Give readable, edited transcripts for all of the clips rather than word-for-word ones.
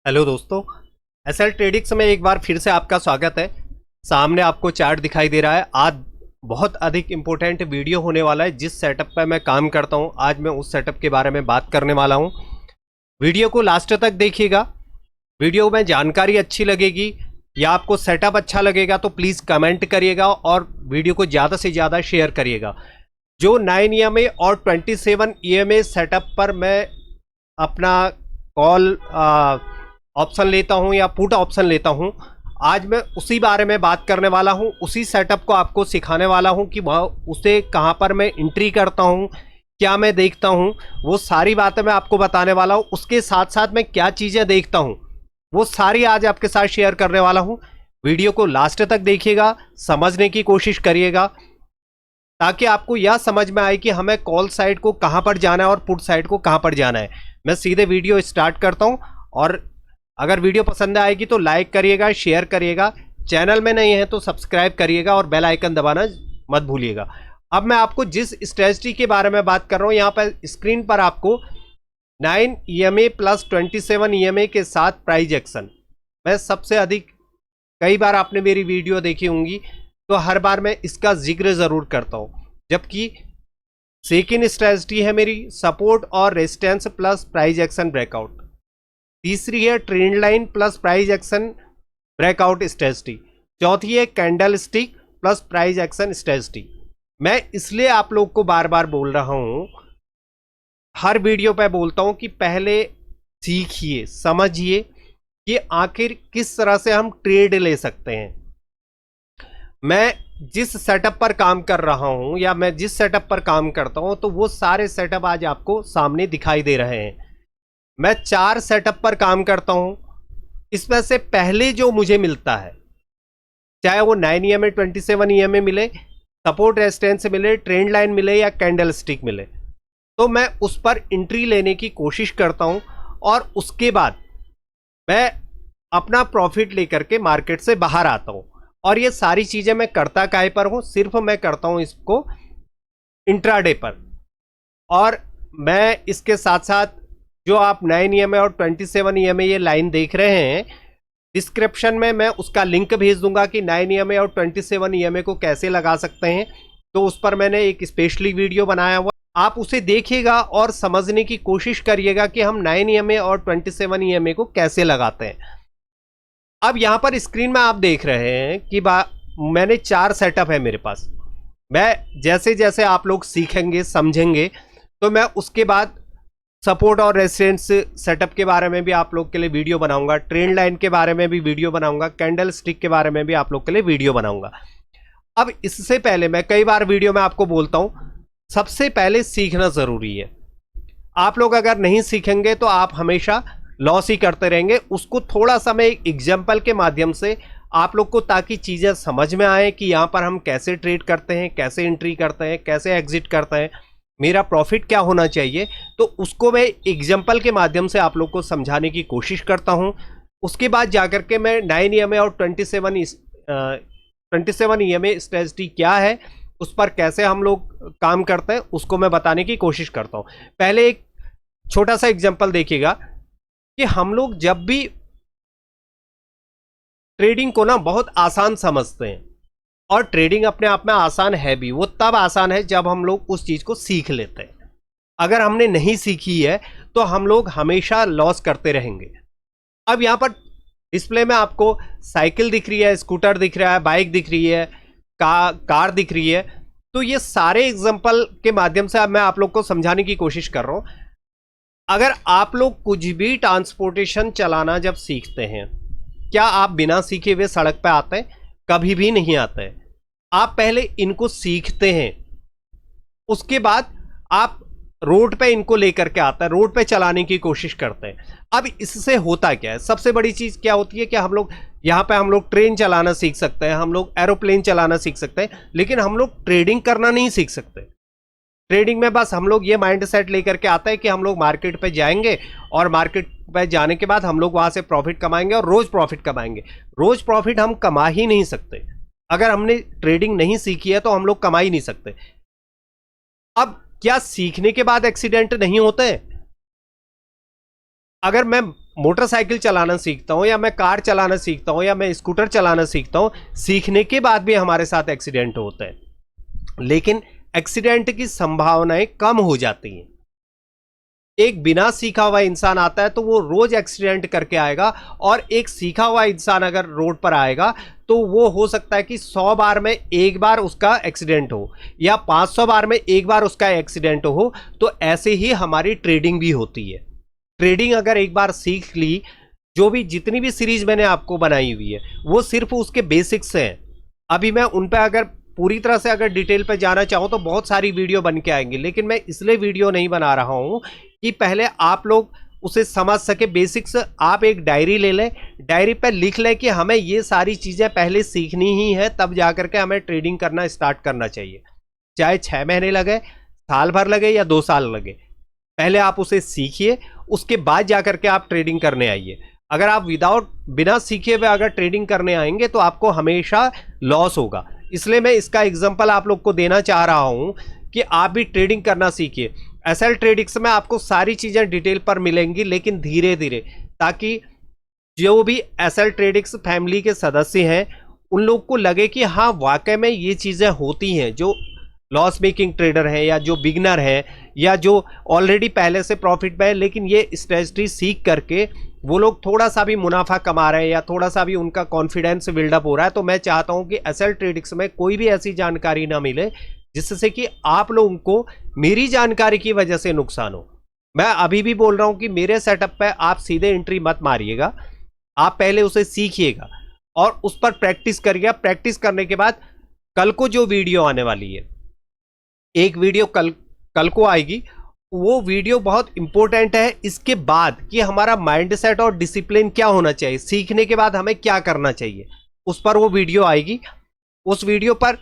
Hello दोस्तों, SL ट्रेडिक्स में एक बार फिर से आपका स्वागत है। सामने आपको चार्ट दिखाई दे रहा है। आज बहुत अधिक इम्पोर्टेंट वीडियो होने वाला है। जिस सेटअप पर मैं काम करता हूं, आज मैं उस सेटअप के बारे में बात करने वाला हूं। वीडियो को लास्ट तक देखिएगा। वीडियो में जानकारी अच्छी लगेगी या आपको सेटअप अच्छा लगेगा तो प्लीज़ कमेंट करिएगा और वीडियो को ज़्यादा से ज़्यादा शेयर करिएगा। जो 9 EMA और 27 EMA सेटअप पर मैं अपना कॉल ऑप्शन लेता हूं या पुट ऑप्शन लेता हूं, आज मैं उसी बारे में बात करने वाला हूं। उसी सेटअप को आपको सिखाने वाला हूं कि वह उसे कहां पर मैं एंट्री करता हूं, क्या मैं देखता हूं, वो सारी बातें मैं आपको बताने वाला हूं। उसके साथ साथ मैं क्या चीज़ें देखता हूं वो सारी आज आपके साथ शेयर करने वाला हूं। वीडियो को लास्ट तक देखिएगा, समझने की कोशिश करिएगा ताकि आपको यह समझ में आए कि हमें कॉल साइड को कहां पर जाना है और पुट साइड को कहां पर जाना है। मैं सीधे वीडियो स्टार्ट करता हूं और अगर वीडियो पसंद आएगी तो लाइक करिएगा, शेयर करिएगा। चैनल में नहीं है तो सब्सक्राइब करिएगा और बेल आइकन दबाना मत भूलिएगा। अब मैं आपको जिस स्ट्रेटजी के बारे में बात कर रहा हूं, यहां पर स्क्रीन पर आपको 9 EMA प्लस 27 EMA के साथ प्राइस एक्शन, मैं सबसे अधिक, कई बार आपने मेरी वीडियो देखी होंगी तो हर बार मैं इसका जिक्र जरूर करता हूं। जबकि सेकेंड स्ट्रेटजी है मेरी सपोर्ट और resistance plus price action breakout. तीसरी है trend line plus price action breakout strategy. चौथी है candle stick plus price action strategy. मैं इसलिए आप लोग को बार बार बोल रहा हूं, हर वीडियो पे बोलता हूं कि पहले सीखिए, समझिए कि आखिर किस तरह से हम ट्रेड ले सकते हैं। मैं जिस सेटअप पर काम कर रहा हूं या मैं जिस सेटअप पर काम करता हूं तो वो सारे सेटअप आज आपको सामने दिखाई दे रहे हैं। मैं 4 सेटअप पर काम करता हूं। इसमें से पहले जो मुझे मिलता है, चाहे वो 9 EMA 27 EMA मिले, सपोर्ट रेजिस्टेंस मिले, ट्रेंड लाइन मिले या कैंडल स्टिक मिले, तो मैं उस पर एंट्री लेने की कोशिश करता हूं और उसके बाद मैं अपना प्रॉफिट लेकर के मार्केट से बाहर आता हूं। और ये सारी चीजें मैं करता काहे पर हूं? सिर्फ मैं करता हूं इसको इंट्राडे पर। और मैं इसके साथ साथ जो आप 9 EMA और 27 EMA ये लाइन देख रहे हैं, डिस्क्रिप्शन में मैं उसका लिंक भेज दूंगा कि 9 EMA और 27 EMA को कैसे लगा सकते हैं। तो उस पर मैंने एक स्पेशली वीडियो बनाया हुआ, आप उसे देखिएगा और समझने की कोशिश करिएगा कि हम 9 EMA और 27 EMA को कैसे लगाते हैं। अब यहां पर स्क्रीन में आप देख रहे हैं कि मैंने 4 सेटअप है मेरे पास। मैं जैसे जैसे आप लोग सीखेंगे, समझेंगे, तो मैं उसके बाद सपोर्ट और रेजिस्टेंस सेटअप के बारे में भी आप लोग के लिए वीडियो बनाऊंगा, ट्रेंड लाइन के बारे में भी वीडियो बनाऊंगा, कैंडल स्टिक के बारे में भी आप लोग के लिए वीडियो बनाऊंगा। अब इससे पहले मैं कई बार वीडियो में आपको बोलता हूं, सबसे पहले सीखना जरूरी है। आप लोग अगर नहीं सीखेंगे तो आप हमेशा लॉस ही करते रहेंगे। उसको थोड़ा सा मैं एक एग्जाम्पल के माध्यम से आप लोग को, ताकि चीजें समझ में आए कि यहां पर हम कैसे ट्रेड करते हैं, कैसे एंट्री करते हैं, कैसे एग्जिट करते हैं, मेरा प्रॉफिट क्या होना चाहिए, तो उसको मैं एग्जाम्पल के माध्यम से आप लोग को समझाने की कोशिश करता हूं। उसके बाद जाकर के मैं 9 EMA और 27 EMA स्ट्रेटजी क्या है, उस पर कैसे हम लोग काम करते हैं, उसको मैं बताने की कोशिश करता हूं। पहले एक छोटा सा एग्जाम्पल देखिएगा कि हम लोग जब भी ट्रेडिंग को ना बहुत आसान समझते हैं, और ट्रेडिंग अपने आप में आसान है भी, वो तब आसान है जब हम लोग उस चीज को सीख लेते हैं। अगर हमने नहीं सीखी है तो हम लोग हमेशा लॉस करते रहेंगे। अब यहां पर डिस्प्ले में आपको साइकिल दिख रही है, स्कूटर दिख रहा है, बाइक दिख रही है, कार दिख रही है। तो ये सारे एग्जांपल के माध्यम से अब मैं आप लोग को समझाने की कोशिश कर रहा हूं। अगर आप लोग कुछ भी ट्रांसपोर्टेशन चलाना जब सीखते हैं, क्या आप बिना सीखे हुए सड़क पे आते हैं? कभी भी नहीं आते हैं। आप पहले इनको सीखते हैं, उसके बाद आप रोड पे इनको लेकर के आते हैं, रोड पे चलाने की कोशिश करते हैं। अब इससे होता क्या है? सबसे बड़ी चीज क्या होती है कि हम लोग यहां पे हम लोग ट्रेन चलाना सीख सकते हैं, हम लोग एरोप्लेन चलाना सीख सकते हैं, लेकिन हम लोग ट्रेडिंग करना नहीं सीख सकते। ट्रेडिंग में बस हम लोग ये माइंड सेट लेकर के आते हैं कि हम लोग मार्केट पे जाएंगे और मार्केट पे जाने के बाद हम लोग वहां से प्रॉफिट कमाएंगे और रोज प्रॉफिट कमाएंगे। रोज प्रॉफिट हम कमा ही नहीं सकते। अगर हमने ट्रेडिंग नहीं सीखी है तो हम लोग कमा ही नहीं सकते। अब क्या सीखने के बाद एक्सीडेंट नहीं होते हैं? अगर मैं मोटरसाइकिल चलाना सीखता हूँ या मैं कार चलाना सीखता हूँ या मैं स्कूटर चलाना सीखता हूँ, सीखने के बाद भी हमारे साथ एक्सीडेंट होते हैं, लेकिन एक्सीडेंट की संभावनाएं कम हो जाती हैं। एक बिना सीखा हुआ इंसान आता है तो वो रोज एक्सीडेंट करके आएगा, और एक सीखा हुआ इंसान अगर रोड पर आएगा तो वो हो सकता है कि 100 बार में एक बार उसका एक्सीडेंट हो या 500 बार में एक बार उसका एक्सीडेंट हो। तो ऐसे ही हमारी ट्रेडिंग भी होती है। ट्रेडिंग अगर एक बार सीख ली, जो भी जितनी भी सीरीज मैंने आपको बनाई हुई है वो सिर्फ उसके बेसिक्स हैं। अभी मैं उन पर अगर पूरी तरह से अगर डिटेल पे जाना चाहूँ तो बहुत सारी वीडियो बन के आएंगी, लेकिन मैं इसलिए वीडियो नहीं बना रहा हूँ कि पहले आप लोग उसे समझ सके बेसिक्स। आप एक डायरी ले लें, डायरी पे लिख लें कि हमें ये सारी चीज़ें पहले सीखनी ही है, तब जा करके हमें ट्रेडिंग करना स्टार्ट करना चाहिए। चाहे 6 महीने लगे, साल भर लगे या 2 साल लगे, पहले आप उसे सीखिए, उसके बाद जा करके आप ट्रेडिंग करने आइए। अगर आप बिना सीखे हुए अगर ट्रेडिंग करने आएंगे तो आपको हमेशा लॉस होगा। इसलिए मैं इसका एग्जांपल आप लोग को देना चाह रहा हूं कि आप भी ट्रेडिंग करना सीखिए। एसएल ट्रेडिंग्स में आपको सारी चीजें डिटेल पर मिलेंगी, लेकिन धीरे धीरे, ताकि जो भी एसएल ट्रेडिंग्स फैमिली के सदस्य हैं उन लोग को लगे कि हाँ वाकई में ये चीजें होती हैं। जो लॉस मेकिंग ट्रेडर हैं या जो बिगनर हैं या जो ऑलरेडी पहले से प्रॉफिट में है, लेकिन ये स्ट्रेटजी सीख करके वो लोग थोड़ा सा भी मुनाफा कमा रहे हैं या थोड़ा सा भी उनका कॉन्फिडेंस बिल्डअप हो रहा है, तो मैं चाहता हूं कि एसएल ट्रेडिंग्स में कोई भी ऐसी जानकारी ना मिले जिससे कि आप लोगों को मेरी जानकारी की वजह से नुकसान हो। मैं अभी भी बोल रहा हूं कि मेरे सेटअप पे आप सीधे एंट्री मत मारिएगा, आप पहले उसे सीखिएगा और उस पर प्रैक्टिस करिएगा। प्रैक्टिस करने के बाद कल को जो वीडियो आने वाली है, एक वीडियो कल को आएगी, वो वीडियो बहुत इंपॉर्टेंट है इसके बाद कि हमारा माइंड सेट और डिसिप्लिन क्या होना चाहिए, सीखने के बाद हमें क्या करना चाहिए, उस पर वो वीडियो आएगी। उस वीडियो पर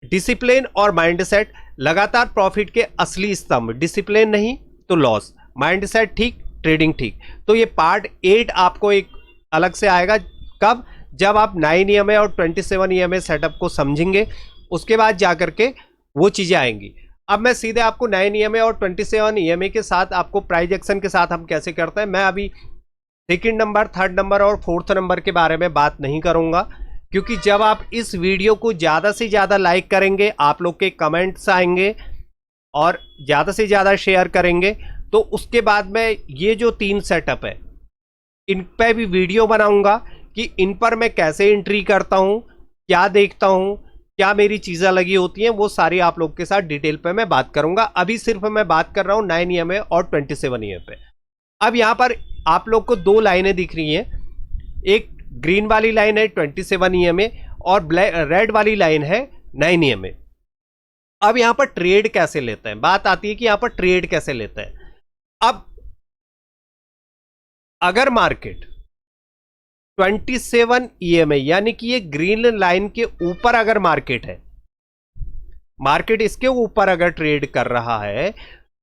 डिसिप्लिन और माइंड सेट लगातार प्रॉफिट के असली स्तंभ, डिसिप्लिन नहीं तो लॉस, माइंड सेट ठीक, ट्रेडिंग ठीक। तो ये पार्ट 8 आपको एक अलग से आएगा। कब? जब आप 9 EMA और 27 EMA सेटअप को समझेंगे, उसके बाद जाकर के वो चीजें आएंगी। अब मैं सीधे आपको 9 EMA और 27 EMA के साथ, आपको प्राइस एक्शन के साथ हम कैसे करते हैं, मैं अभी सेकंड नंबर, थर्ड नंबर और फोर्थ नंबर के बारे में बात नहीं करूंगा, क्योंकि जब आप इस वीडियो को ज़्यादा से ज़्यादा लाइक करेंगे, आप लोग के कमेंट्स आएंगे और ज़्यादा से ज़्यादा शेयर करेंगे, तो उसके बाद में ये जो 3 सेटअप है इन पे भी वीडियो बनाऊंगा कि इन पर मैं कैसे एंट्री करता हूं, क्या देखता हूं, क्या मेरी चीज़ें लगी होती हैं, वो सारी आप लोग के साथ डिटेल पे मैं बात करूंगा। अभी सिर्फ मैं बात कर रहा हूं 9 EMA और 27 EMA पे। अब यहां पर आप लोग को 2 लाइनें दिख रही हैं, एक ग्रीन वाली लाइन है 27 EMA और रेड वाली लाइन है 9 EMA। अब यहां पर ट्रेड कैसे लेते हैं, बात आती है कि यहां पर ट्रेड कैसे लेते हैं। अब अगर मार्केट 27 EMA यानी कि ये ग्रीन लाइन के ऊपर अगर मार्केट है, मार्केट इसके ऊपर अगर ट्रेड कर रहा है,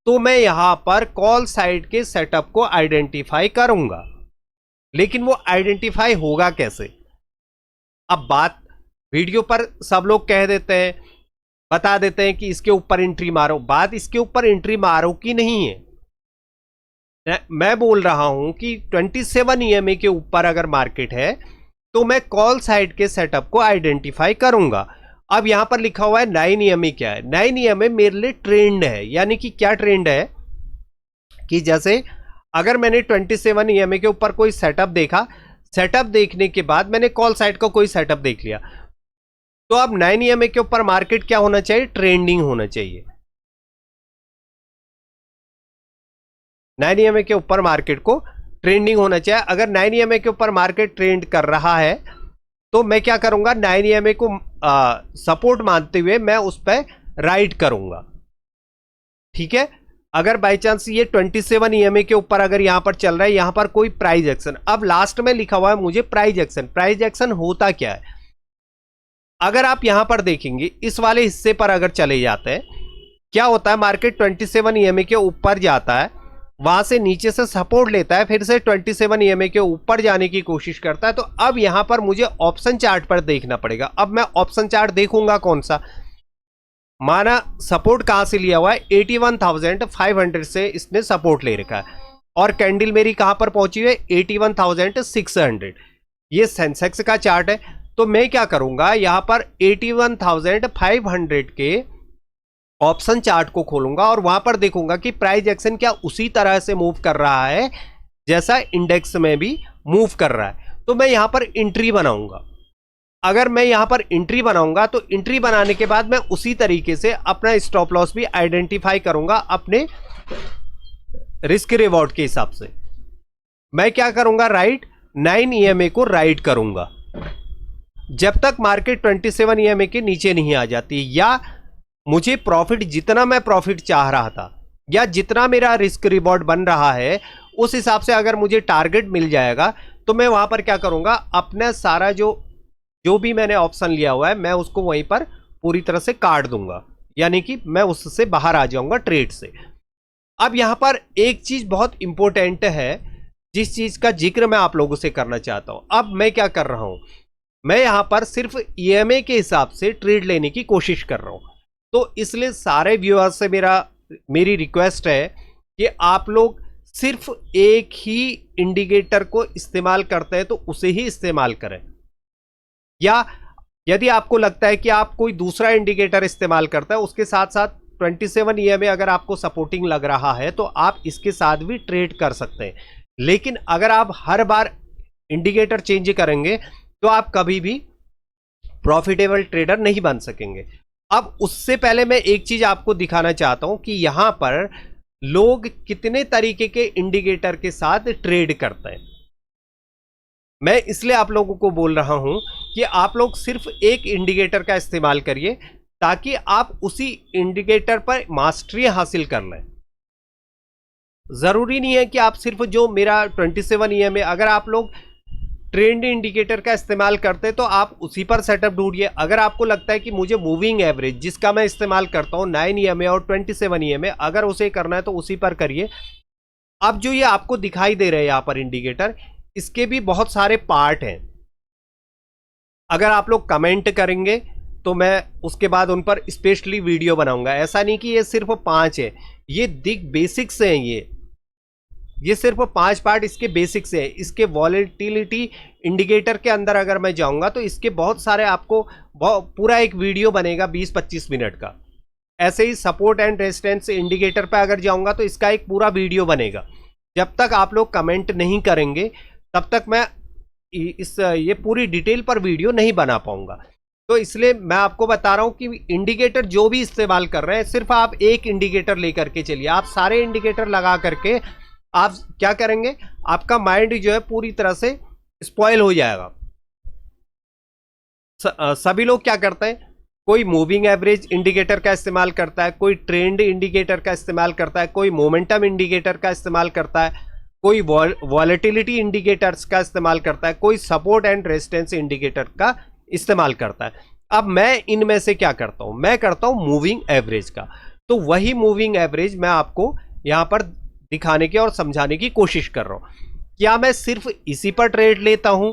तो मैं यहां पर कॉल साइड के सेटअप को आइडेंटिफाई करूंगा। लेकिन वो आइडेंटिफाई होगा कैसे? अब बात वीडियो पर सब लोग कह देते हैं, बता देते हैं कि इसके ऊपर एंट्री मारो। बात इसके ऊपर एंट्री मारो की नहीं है, मैं बोल रहा हूं कि 27 EMA के ऊपर अगर मार्केट है तो मैं कॉल साइड के सेटअप को आइडेंटिफाई करूंगा। अब यहां पर लिखा हुआ है 9 EMA। क्या है 9 EMA? मेरे लिए ट्रेंड है। यानी कि क्या ट्रेंड है कि जैसे अगर मैंने 27 EMA के ऊपर कोई सेटअप देखा, सेटअप देखने के बाद मैंने कॉल साइड का कोई सेटअप देख लिया, तो अब 9 EMA के ऊपर मार्केट क्या होना चाहिए? ट्रेंडिंग होना चाहिए। 9 EMA के ऊपर मार्केट को ट्रेंडिंग होना चाहिए। अगर 9 EMA के ऊपर मार्केट ट्रेंड कर रहा है तो मैं क्या करूंगा, 9 EMA को सपोर्ट मानते हुए मैं उस पर राइड करूंगा। ठीक है। अगर बाई चांस ये 27 EMA के ऊपर अगर यहां पर चल रहा है, यहां पर कोई प्राइस एक्शन, अब लास्ट में लिखा हुआ है मुझे प्राइस एक्शन। प्राइस एक्शन होता क्या है? अगर आप यहां पर देखेंगे इस वाले हिस्से पर अगर चले जाते हैं, क्या होता है, मार्केट 27 EMA के ऊपर जाता है, वहां से नीचे से सपोर्ट लेता है, फिर से 27 EMA के ऊपर जाने की कोशिश करता है। तो अब यहां पर मुझे ऑप्शन चार्ट पर देखना पड़ेगा। अब मैं ऑप्शन चार्ट देखूंगा कौन सा, माना सपोर्ट कहां से लिया हुआ है, 81,500 से इसने सपोर्ट ले रखा है, और कैंडल मेरी कहां पर पहुंची है 81,600। ये सेंसेक्स का चार्ट है। तो मैं क्या करूंगा, यहां पर 81,500 के ऑप्शन चार्ट को खोलूंगा और वहां पर देखूंगा कि प्राइस एक्शन क्या उसी तरह से मूव कर रहा है जैसा इंडेक्स में भी मूव कर रहा है। तो मैं यहां पर एंट्री बनाऊंगा। अगर मैं यहां पर एंट्री बनाऊंगा तो एंट्री बनाने के बाद मैं उसी तरीके से अपना स्टॉप लॉस भी आइडेंटिफाई करूंगा अपने रिस्क रिवॉर्ड के हिसाब से। मैं क्या करूंगा, राइट 9 EMA को राइट करूंगा जब तक मार्केट 27 EMA के नीचे नहीं आ जाती, या मुझे प्रॉफिट जितना मैं प्रॉफिट चाह रहा था या जितना मेरा रिस्क रिवॉर्ड बन रहा है उस हिसाब से अगर मुझे टारगेट मिल जाएगा तो मैं वहां पर क्या करूंगा, अपना सारा जो भी मैंने ऑप्शन लिया हुआ है मैं उसको वहीं पर पूरी तरह से काट दूंगा, यानी कि मैं उससे बाहर आ जाऊंगा ट्रेड से। अब यहां पर एक चीज बहुत इंपॉर्टेंट है जिस चीज का जिक्र मैं आप लोगों से करना चाहता हूं। अब मैं क्या कर रहा हूं, मैं यहां पर सिर्फ EMA के हिसाब से ट्रेड लेने की कोशिश कर रहा हूं। तो इसलिए सारे व्यूअर्स से मेरी रिक्वेस्ट है कि आप लोग सिर्फ एक ही इंडिकेटर को इस्तेमाल करते हैं तो उसे ही इस्तेमाल करें, या यदि आपको लगता है कि आप कोई दूसरा इंडिकेटर इस्तेमाल करता है उसके साथ साथ 27 EMA अगर आपको सपोर्टिंग लग रहा है तो आप इसके साथ भी ट्रेड कर सकते हैं। लेकिन अगर आप हर बार इंडिकेटर चेंज करेंगे तो आप कभी भी प्रॉफिटेबल ट्रेडर नहीं बन सकेंगे। अब उससे पहले मैं एक चीज आपको दिखाना चाहता हूं कि यहां पर लोग कितने तरीके के इंडिकेटर के साथ ट्रेड करते हैं। मैं इसलिए आप लोगों को बोल रहा हूं कि आप लोग सिर्फ एक इंडिकेटर का इस्तेमाल करिए ताकि आप उसी इंडिकेटर पर मास्टरी हासिल कर लें। जरूरी नहीं है कि आप सिर्फ जो मेरा 27 EMA, अगर आप लोग ट्रेंड इंडिकेटर का इस्तेमाल करते हैं तो आप उसी पर सेटअप ढूंढिए। अगर आपको लगता है कि मुझे मूविंग एवरेज जिसका मैं इस्तेमाल करता हूं 9 EMA और 27 EMA, अगर उसे करना है तो उसी पर करिए। अब जो ये आपको दिखाई दे रहे हैं यहां पर इंडिकेटर, इसके भी बहुत सारे पार्ट हैं। अगर आप लोग कमेंट करेंगे तो मैं उसके बाद उन पर स्पेशली वीडियो बनाऊंगा। ऐसा नहीं कि ये सिर्फ 5 है, ये बेसिक्स हैं। ये सिर्फ 5 पार्ट इसके बेसिक्स है। इसके वॉलेटिलिटी इंडिकेटर के अंदर अगर मैं जाऊंगा तो इसके बहुत सारे आपको पूरा एक वीडियो बनेगा 20-25 मिनट का। ऐसे ही सपोर्ट एंड रेजिस्टेंस इंडिकेटर पे अगर जाऊंगा तो इसका एक पूरा वीडियो बनेगा। जब तक आप लोग कमेंट नहीं करेंगे तब तक मैं ये पूरी डिटेल पर वीडियो नहीं बना पाऊंगा। तो इसलिए मैं आपको बता रहा हूं कि इंडिकेटर जो भी इस्तेमाल कर रहे हैं सिर्फ आप एक इंडिकेटर लेकर के चलिए। आप सारे इंडिकेटर लगा करके आप क्या करेंगे, आपका माइंड जो है पूरी तरह से स्पॉइल हो जाएगा। सभी लोग क्या करते हैं, कोई मूविंग एवरेज इंडिकेटर का इस्तेमाल करता है, कोई ट्रेंड इंडिकेटर का इस्तेमाल करता है, कोई मोमेंटम इंडिकेटर का इस्तेमाल करता है, कोई वॉलेटिलिटी इंडिकेटर्स का इस्तेमाल करता है, कोई सपोर्ट एंड रेजिस्टेंस इंडिकेटर का इस्तेमाल करता है। अब मैं इनमें से क्या करता हूं, मैं करता हूं मूविंग एवरेज का। तो वही मूविंग एवरेज मैं आपको यहां पर दिखाने की और समझाने की कोशिश कर रहा हूं। क्या मैं सिर्फ इसी पर ट्रेड लेता हूं,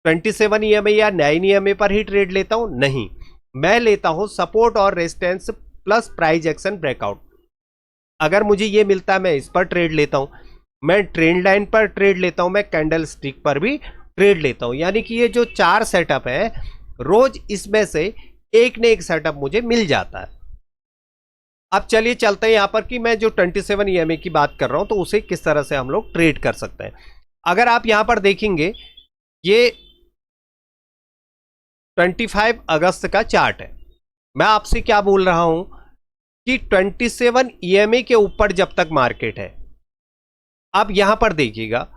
27 EMA या 9 EMA पर ही ट्रेड लेता हूं? नहीं, मैं लेता हूं सपोर्ट और resistance plus price action breakout. अगर मुझे ये मिलता है मैं इस पर ट्रेड लेता हूं, मैं ट्रेंड लाइन पर ट्रेड लेता हूं, मैं कैंडल स्टिक पर भी ट्रेड लेता हूं। यानी कि ये जो 4 सेटअप है, रोज इसमें से एक न एक सेटअप मुझे मिल जाता है। अब चलिए चलते हैं यहां पर कि मैं जो 27 EMA की बात कर रहा हूं तो उसे किस तरह से हम लोग ट्रेड कर सकते हैं। अगर आप यहां पर देखेंगे, ये 25 अगस्त का चार्ट है। मैं आपसे क्या बोल रहा हूं कि 27 EMA के ऊपर जब तक मार्केट है, अब यहां पर देखिएगा,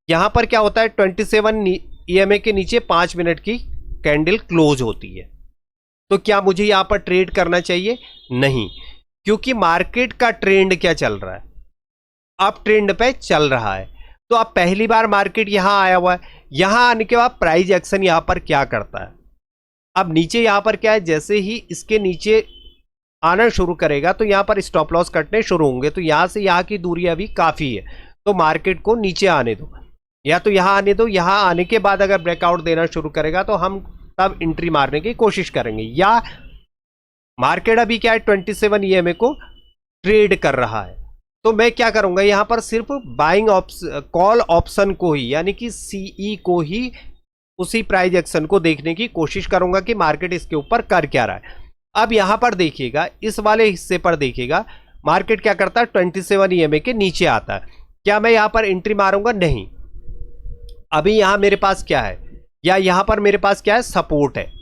यहां पर क्या होता है, 27 EMA के नीचे 5 मिनट की कैंडल क्लोज होती है। तो क्या मुझे यहां पर ट्रेड करना चाहिए? नहीं, क्योंकि मार्केट का ट्रेंड क्या चल रहा है, अप ट्रेंड पे चल रहा है। तो अब पहली बार मार्केट यहां आया हुआ है, यहां आने के बाद प्राइस एक्शन यहां पर क्या करता है, अब नीचे यहां पर क्या है, जैसे ही इसके नीचे आना शुरू करेगा तो यहां पर स्टॉप लॉस कटने शुरू होंगे। तो यहां से यहां की दूरी अभी काफी है, तो मार्केट को नीचे आने दो, या तो यहां आने दो। यहां आने के बाद अगर ब्रेकआउट देना शुरू करेगा तो हम तब एंट्री मारने की कोशिश करेंगे। या मार्केट अभी क्या है, 27 EMA को ट्रेड कर रहा है, तो मैं क्या करूंगा यहाँ पर सिर्फ बाइंग कॉल ऑप्शन को ही यानी कि सीई को ही उसी प्राइस एक्शन को देखने की कोशिश करूंगा कि मार्केट इसके ऊपर कर क्या रहा है। अब यहां पर देखिएगा, इस वाले हिस्से पर देखिएगा मार्केट क्या करता है, 27 ईएमए के नीचे आता है। क्या मैं यहां पर एंट्री मारूंगा? नहीं। अभी यहां मेरे पास क्या है, या यहां पर मेरे पास क्या है, सपोर्ट है।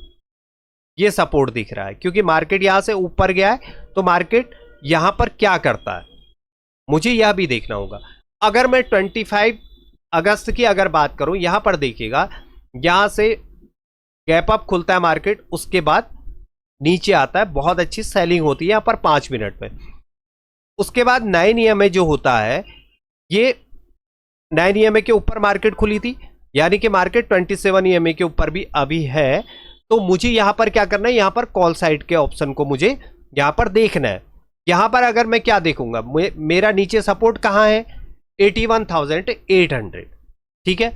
ये सपोर्ट दिख रहा है क्योंकि मार्केट यहां से ऊपर गया है, तो मार्केट यहां पर क्या करता है मुझे यह भी देखना होगा। अगर मैं 25 अगस्त की अगर बात करूं, यहां पर देखिएगा यहां से गैप अप खुलता है मार्केट, उसके बाद नीचे आता है, बहुत अच्छी सेलिंग होती है यहां पर 5 मिनट में। उसके बाद 9 ईएमए जो होता है, ये 9 ईएमए के ऊपर मार्केट खुली थी, यानी कि मार्केट 27 ईएमए के ऊपर भी अभी है। तो मुझे यहां पर क्या करना है, यहां पर कॉल साइड के ऑप्शन को मुझे यहां पर देखना है। यहां पर अगर मैं क्या देखूंगा, मेरा नीचे सपोर्ट कहां है, 81,800, ठीक है।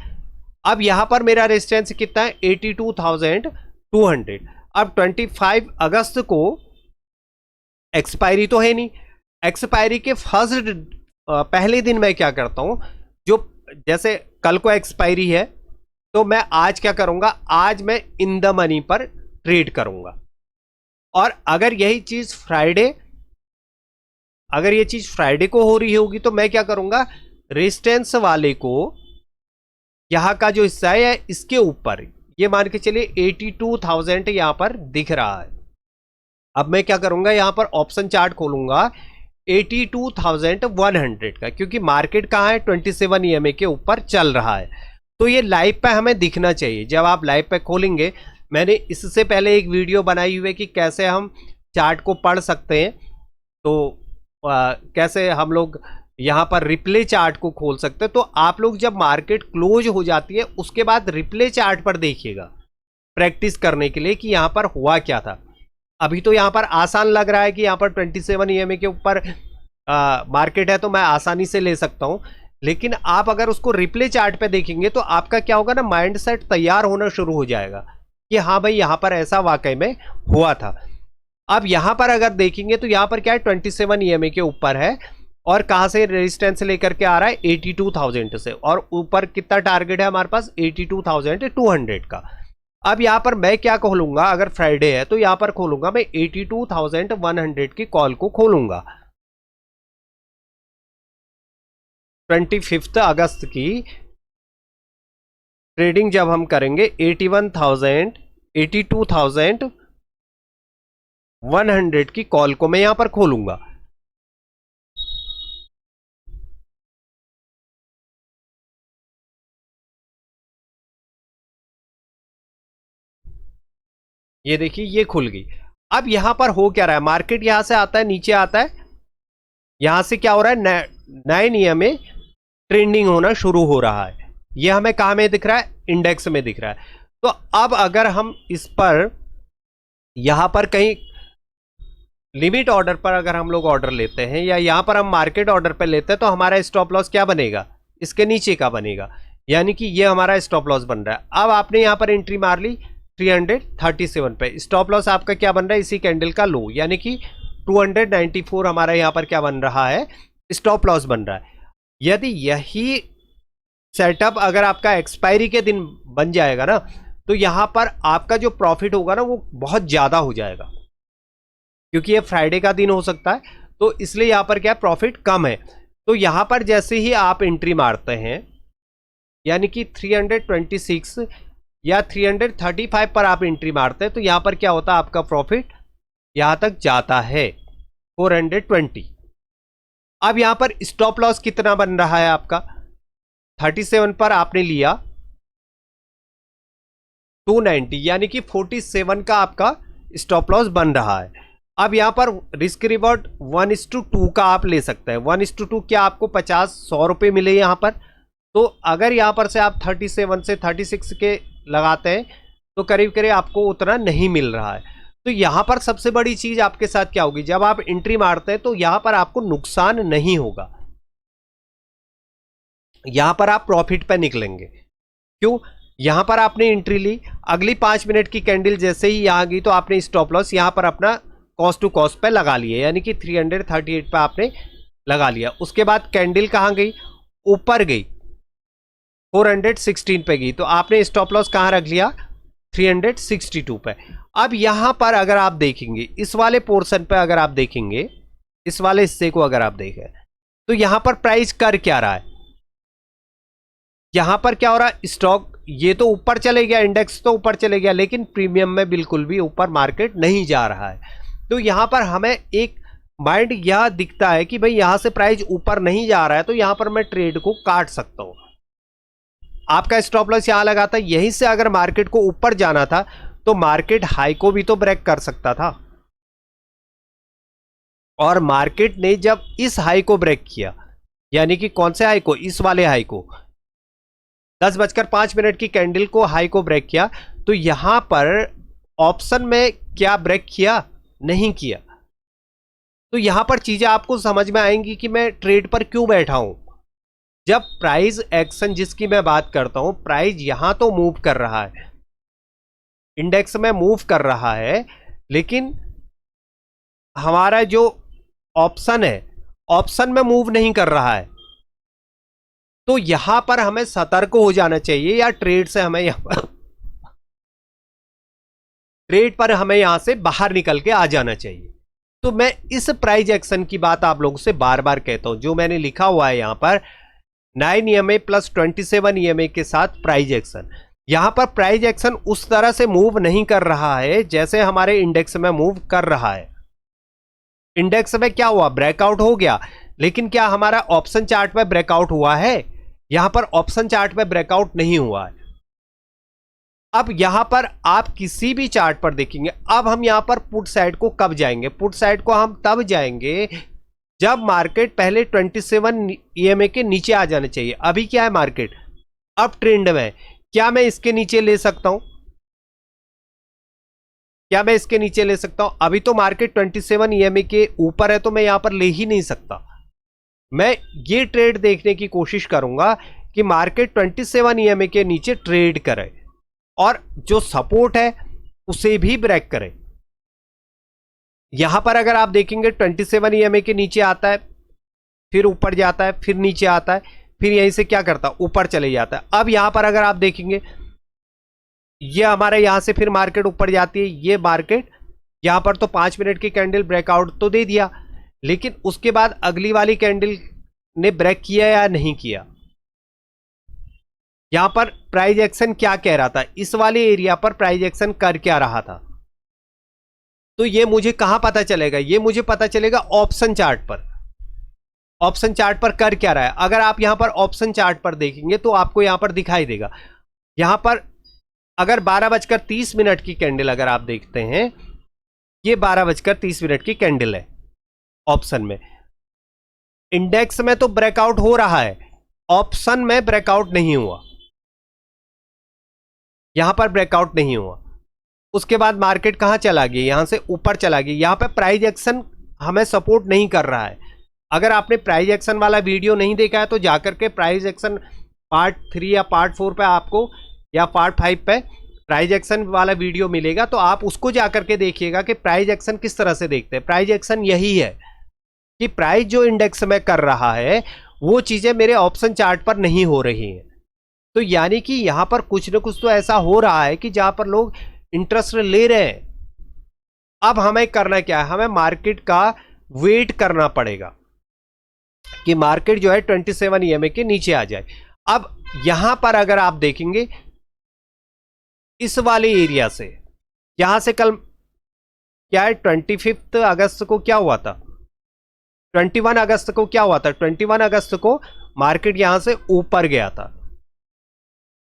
अब यहां पर मेरा रेजिस्टेंस कितना है, 82,200। अब 25 अगस्त को एक्सपायरी तो है नहीं, एक्सपायरी के फर्स्ट पहले दिन मैं क्या करता हूं, जो जैसे कल को एक्सपायरी है तो मैं आज क्या करूंगा, आज मैं इन द मनी पर ट्रेड करूंगा। और अगर यही चीज फ्राइडे को हो रही होगी तो मैं क्या करूंगा, रेजिस्टेंस वाले को यहां का जो हिस्सा है इसके ऊपर, ये मान के चलिए 82,000 यहां पर दिख रहा है। अब मैं क्या करूंगा, यहां पर ऑप्शन चार्ट खोलूंगा 82,100 का, क्योंकि मार्केट कहां है, 27 ईएमए के ऊपर चल रहा है। तो ये लाइव पे हमें दिखना चाहिए। जब आप लाइव पे खोलेंगे, मैंने इससे पहले एक वीडियो बनाई हुई है कि कैसे हम चार्ट को पढ़ सकते हैं, तो कैसे हम लोग यहां पर रिप्ले चार्ट को खोल सकते हैं। तो आप लोग जब मार्केट क्लोज हो जाती है उसके बाद रिप्ले चार्ट पर देखिएगा, प्रैक्टिस करने के लिए कि यहां पर हुआ क्या था। अभी तो यहां पर आसान लग रहा है कि यहां पर 27 ईएमए के ऊपर मार्केट है तो मैं आसानी से ले सकता हूं, लेकिन आप अगर उसको रिप्ले चार्ट पे देखेंगे तो आपका क्या होगा ना, माइंड सेट तैयार होना शुरू हो जाएगा कि हाँ भाई यहां पर ऐसा वाकई में हुआ था। अब यहां पर अगर देखेंगे तो यहां पर क्या है, 27 ईएमए के ऊपर है, और कहां से रेजिस्टेंस लेकर के आ रहा है, 82,000 से, और ऊपर कितना टारगेट है हमारे पास, 82,200 का। अब यहां पर मैं क्या खोलूंगा, अगर फ्राइडे है तो यहां पर खोलूंगा मैं 82,100 की कॉल को खोलूंगा। 25 अगस्त की ट्रेडिंग जब हम करेंगे 82,100 की कॉल को मैं यहां पर खोलूंगा। ये देखिए ये खुल गई। अब यहां पर हो क्या रहा है, मार्केट यहां से आता है, नीचे आता है, यहां से क्या हो रहा है, 9 ईएमए ट्रेंडिंग होना शुरू हो रहा है। ये हमें कहां में दिख रहा है, इंडेक्स में दिख रहा है। तो अब अगर हम इस पर यहां पर कहीं लिमिट ऑर्डर पर अगर हम लोग ऑर्डर लेते हैं, या यहां पर हम मार्केट ऑर्डर पर लेते हैं, तो हमारा स्टॉप लॉस क्या बनेगा, इसके नीचे का बनेगा, यानी कि ये हमारा स्टॉप लॉस बन रहा है। अब आपने यहां पर एंट्री मार ली 337 पे, स्टॉप लॉस आपका क्या बन रहा है, इसी कैंडल का लो, यानी कि 294 हमारा यहां पर क्या बन रहा है, स्टॉप लॉस बन रहा है। यदि यही सेटअप अगर आपका एक्सपायरी के दिन बन जाएगा ना, तो यहां पर आपका जो प्रॉफिट होगा ना वो बहुत ज्यादा हो जाएगा, क्योंकि ये फ्राइडे का दिन हो सकता है, तो इसलिए यहां पर क्या प्रॉफिट कम है। तो यहां पर जैसे ही आप एंट्री मारते हैं, यानी कि 326 या 335 पर आप एंट्री मारते हैं, तो यहां पर क्या होता है, आपका प्रॉफिट यहां तक जाता है 420। अब यहां पर स्टॉप लॉस कितना बन रहा है आपका, 37 पर आपने लिया 290, यानी कि 47 का आपका स्टॉप लॉस बन रहा है। अब यहां पर रिस्क रिवॉर्ड 1:2 का आप ले सकते हैं। 1:2 क्या आपको 50-100 रुपए मिले यहां पर, तो अगर यहां पर से आप 37 से 36 के लगाते हैं तो करीब करीब आपको उतना नहीं मिल रहा है। तो यहां पर सबसे बड़ी चीज आपके साथ क्या होगी, जब आप एंट्री मारते हैं तो यहां पर आपको नुकसान नहीं होगा, यहां पर आप प्रॉफिट पे निकलेंगे। क्यों, यहां पर आपने एंट्री ली, अगली 5 मिनट की कैंडल जैसे ही यहां गई तो आपने स्टॉप लॉस यहां पर अपना कॉस्ट टू कॉस्ट पे लगा लिए, यानी कि 338 पे आपने लगा लिया। उसके बाद कैंडल कहां गई, ऊपर गई, 416 पे गई, तो आपने स्टॉप लॉस कहां रख लिया, 362 पे। अब यहां पर अगर आप देखेंगे, इस वाले पोर्शन पे अगर आप देखेंगे, इस वाले हिस्से को अगर आप देखें, तो यहां पर प्राइस कर क्या रहा है, यहां पर क्या हो रहा है, स्टॉक ये तो ऊपर चले गया, इंडेक्स तो ऊपर चले गया, लेकिन प्रीमियम में बिल्कुल भी ऊपर मार्केट नहीं जा रहा है। तो यहां पर हमें एक माइंड यह दिखता है कि भाई यहां से प्राइस ऊपर नहीं जा रहा है, तो यहां पर मैं ट्रेड को काट सकता हूं। आपका स्टॉप लॉस यहां लगा था, यहीं से अगर मार्केट को ऊपर जाना था तो मार्केट हाई को भी तो ब्रेक कर सकता था, और मार्केट ने जब इस हाई को ब्रेक किया, यानी कि कौन से हाई को, इस वाले हाई को, 10:05 की कैंडल को हाई को ब्रेक किया, तो यहां पर ऑप्शन में क्या ब्रेक किया, नहीं किया। तो यहां पर चीजें आपको समझ में आएंगी कि मैं ट्रेड पर क्यों बैठा हूं। जब प्राइस एक्शन जिसकी मैं बात करता हूं, प्राइस यहां तो मूव कर रहा है, इंडेक्स में मूव कर रहा है, लेकिन हमारा जो ऑप्शन है, ऑप्शन में मूव नहीं कर रहा है। तो यहां पर हमें सतर्क हो जाना चाहिए, या ट्रेड से हमें ट्रेड पर हमें यहां से बाहर निकल के आ जाना चाहिए। तो मैं इस प्राइस एक्शन की बात आप लोगों से बार बार कहता हूं, जो मैंने लिखा हुआ है यहां पर 9 EMA प्लस 27 EMA के साथ प्राइस एक्शन। यहां पर प्राइस एक्शन उस तरह से मूव नहीं कर रहा है जैसे हमारे इंडेक्स में मूव कर रहा है। इंडेक्स में क्या हुआ, ब्रेकआउट हो गया, लेकिन क्या हमारा ऑप्शन चार्ट में ब्रेकआउट हुआ है, यहां पर ऑप्शन चार्ट में ब्रेकआउट नहीं हुआ है। अब यहां पर आप किसी भी चार्ट पर देखेंगे, अब हम यहां पर पुट साइड को कब जाएंगे, पुट साइड को हम तब जाएंगे जब मार्केट पहले 27 EMA के नीचे आ जाना चाहिए। अभी क्या है मार्केट, अब ट्रेंड में, क्या मैं इसके नीचे ले सकता हूं, क्या मैं इसके नीचे ले सकता हूं, अभी तो मार्केट 27 EMA के ऊपर है, तो मैं यहां पर ले ही नहीं सकता। मैं ये ट्रेड देखने की कोशिश करूंगा कि मार्केट 27 EMA के नीचे ट्रेड करे, और जो सपोर्ट है उसे भी ब्रेक करे। यहां पर अगर आप देखेंगे 27 EMA के नीचे आता है, फिर ऊपर जाता है, फिर नीचे आता है, फिर यहीं से क्या करता है, ऊपर चले जाता है। अब यहां पर अगर आप देखेंगे, ये हमारे यहां से फिर मार्केट ऊपर जाती है, ये मार्केट यहां पर तो 5 मिनट की कैंडल ब्रेकआउट तो दे दिया, लेकिन उसके बाद अगली वाली कैंडल ने ब्रेक किया या नहीं किया। यहां पर प्राइस एक्शन क्या कह रहा था, इस वाले एरिया पर प्राइस एक्शन कर क्या रहा था, तो ये मुझे कहां पता चलेगा, ये मुझे पता चलेगा ऑप्शन चार्ट पर। ऑप्शन चार्ट पर कर क्या रहा है, अगर आप यहां पर ऑप्शन चार्ट पर देखेंगे तो आपको यहां पर दिखाई देगा। यहां पर अगर 12:30 की कैंडल अगर आप देखते हैं, ये 12:30 की कैंडल है ऑप्शन में, इंडेक्स में तो ब्रेकआउट हो रहा है, ऑप्शन में ब्रेकआउट नहीं हुआ, यहां पर ब्रेकआउट नहीं हुआ। उसके बाद मार्केट कहां चला गया, यहां से ऊपर चला गया, यहां पर प्राइस एक्शन हमें सपोर्ट नहीं कर रहा है। अगर आपने प्राइस एक्शन वाला वीडियो नहीं देखा है तो जाकर के प्राइस एक्शन पार्ट 3 या पार्ट 4 पे आपको, या पार्ट 5 पे प्राइस एक्शन वाला वीडियो मिलेगा, तो आप उसको जाकर के देखिएगा कि प्राइस एक्शन किस तरह से देखते हैं। प्राइस एक्शन यही है कि प्राइस जो इंडेक्स में कर रहा है वो चीजें मेरे ऑप्शन चार्ट पर नहीं हो रही हैं। तो यानी कि यहां पर कुछ ना कुछ तो ऐसा हो रहा है कि जहां पर लोग इंटरेस्ट ले रहे हैं। अब हमें करना क्या है, हमें मार्केट का वेट करना पड़ेगा कि मार्केट जो है 27 EMA के नीचे आ जाए। अब यहां पर अगर आप देखेंगे, इस वाले एरिया से, यहां से कल क्या है, 25 अगस्त को क्या हुआ था, 21 अगस्त को क्या हुआ था, 21 अगस्त को मार्केट यहां से ऊपर गया था,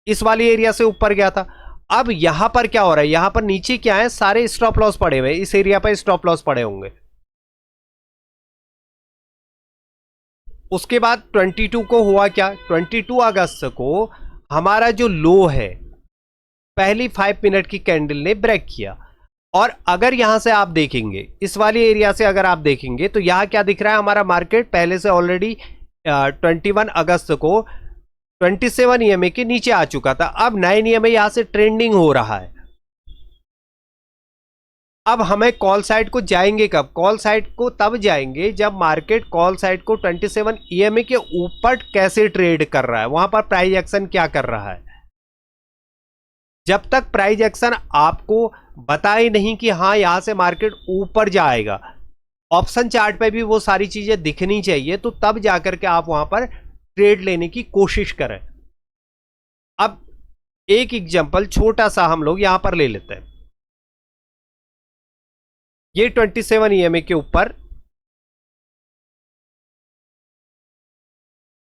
इस वाली एरिया से ऊपर गया था। अब यहां पर क्या हो रहा है, यहां पर नीचे क्या है, सारे स्टॉप लॉस पड़े हुए, इस एरिया पर स्टॉप लॉस पड़े होंगे। उसके बाद 22 को हुआ क्या, 22 अगस्त को हमारा जो लो है, पहली 5 मिनट की कैंडल ने ब्रेक किया। और अगर यहां से आप देखेंगे, इस वाली एरिया से अगर आप देखेंगे, तो यहां क्या दिख रहा है, हमारा मार्केट पहले से ऑलरेडी 21 अगस्त को 27 EMA के नीचे आ चुका था। अब 9 EMA यहां से ट्रेंडिंग हो रहा है, अब हमें कॉल साइड को जाएंगे कब? कॉल साइड को तब जाएंगे जब मार्केट कॉल साइड को 27 ईएमए के ऊपर कैसे ट्रेड कर रहा है, वहां पर प्राइस एक्शन क्या कर रहा है। जब तक प्राइस एक्शन आपको बताए नहीं कि हाँ यहां से मार्केट ऊपर जाएगा, ऑप्शन चार्ट पे भी वो सारी चीजें दिखनी चाहिए, तो तब जाकर के आप वहां पर ट्रेड लेने की कोशिश करें। अब एक एग्जांपल छोटा सा हम लोग यहां पर ले लेते हैं। ये 27 ईएमए के ऊपर